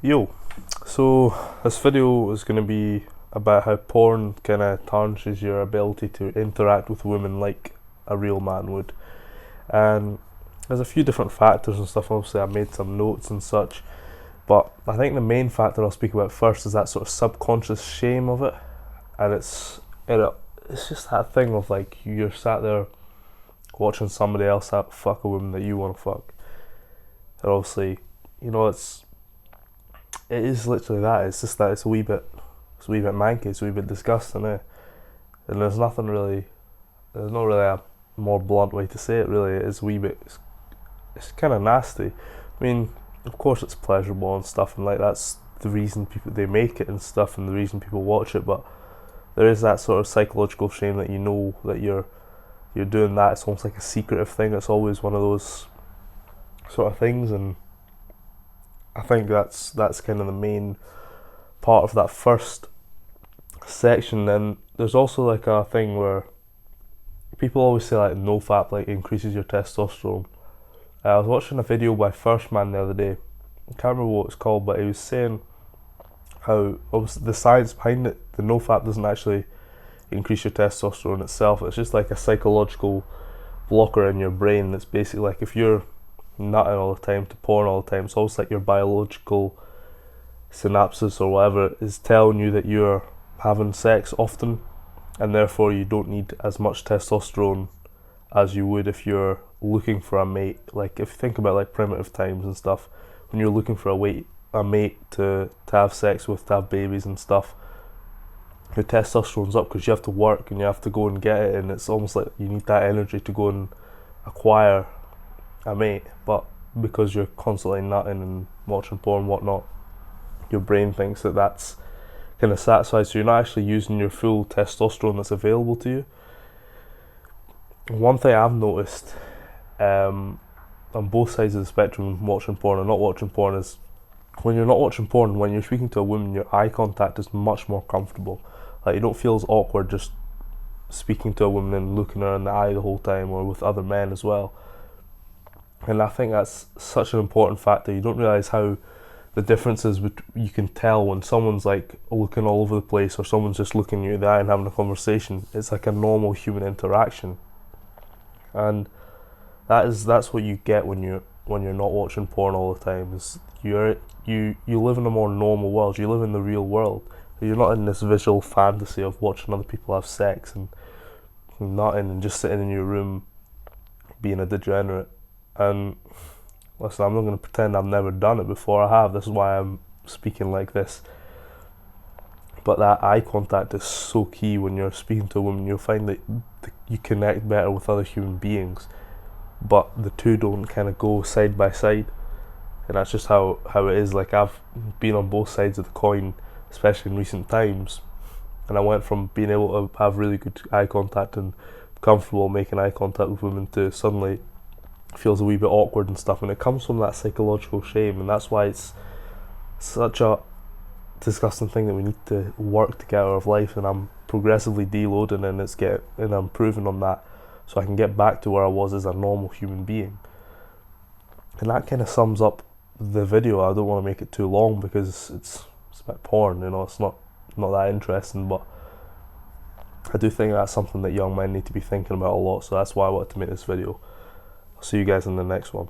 Yo, so this video is going to be about how porn kind of tarnishes your ability to interact with women like a real man would. And there's a few different factors and stuff. Obviously, I made some notes and such, but I think the main factor I'll speak about first is that sort of subconscious shame of it. And it's just that thing of like you're sat there watching somebody else fuck a woman that you want to fuck. And obviously, it is literally that. It's just that it's a wee bit manky. It's a wee bit disgusting, eh? And there's nothing really. There's not really a more blunt way to say it. Really, it is a wee bit. It's kind of nasty. I mean, of course, it's pleasurable and stuff, and like that's the reason people they make it and stuff, and the reason people watch it. But there is that sort of psychological shame that you know that you're doing that. It's almost like a secretive thing. It's always one of those sort of things, and I think that's kind of the main part of that first section. Then there's also like a thing where people always say like nofap like increases your testosterone. I was watching a video by First Man the other day. I can't remember what it's called, but he was saying how obviously the science behind it, the nofap doesn't actually increase your testosterone itself. It's just like a psychological blocker in your brain. That's basically like if you're nutting all the time to porn all the time, it's almost like your biological synapses or whatever is telling you that you're having sex often, and therefore you don't need as much testosterone as you would if you're looking for a mate. Like if you think about like primitive times and stuff, when you're looking for a mate to have sex with, to have babies and stuff, your testosterone's up because you have to work and you have to go and get it, and it's almost like you need that energy to go and acquire a mate. But because you're constantly nutting and watching porn and whatnot, your brain thinks that that's kind of satisfied, so you're not actually using your full testosterone that's available to you. One thing I've noticed on both sides of the spectrum, watching porn and not watching porn, is when you're not watching porn, when you're speaking to a woman, your eye contact is much more comfortable. Like you don't feel as awkward just speaking to a woman and looking her in the eye the whole time, or with other men as well. And I think that's such an important factor. You don't realise how the differences you can tell when someone's like looking all over the place, or someone's just looking you in the eye and having a conversation. It's like a normal human interaction, and that's what you get when you're not watching porn all the time. Is you live in a more normal world. You live in the real world. You're not in this visual fantasy of watching other people have sex and nutting and just sitting in your room being a degenerate. And listen, I'm not going to pretend I've never done it before. I have. This is why I'm speaking like this. But that eye contact is so key when you're speaking to a woman. You'll find that you connect better with other human beings, but the two don't kind of go side by side. And that's just how it is. Like I've been on both sides of the coin, especially in recent times. And I went from being able to have really good eye contact and comfortable making eye contact with women to suddenly feels a wee bit awkward and stuff, and it comes from that psychological shame, and that's why it's such a disgusting thing that we need to work to get out of life. And I'm progressively deloading, and I'm improving on that so I can get back to where I was as a normal human being. And that kind of sums up the video. I don't want to make it too long because it's about porn, it's not that interesting, but I do think that's something that young men need to be thinking about a lot, so that's why I wanted to make this video. I'll see you guys in the next one.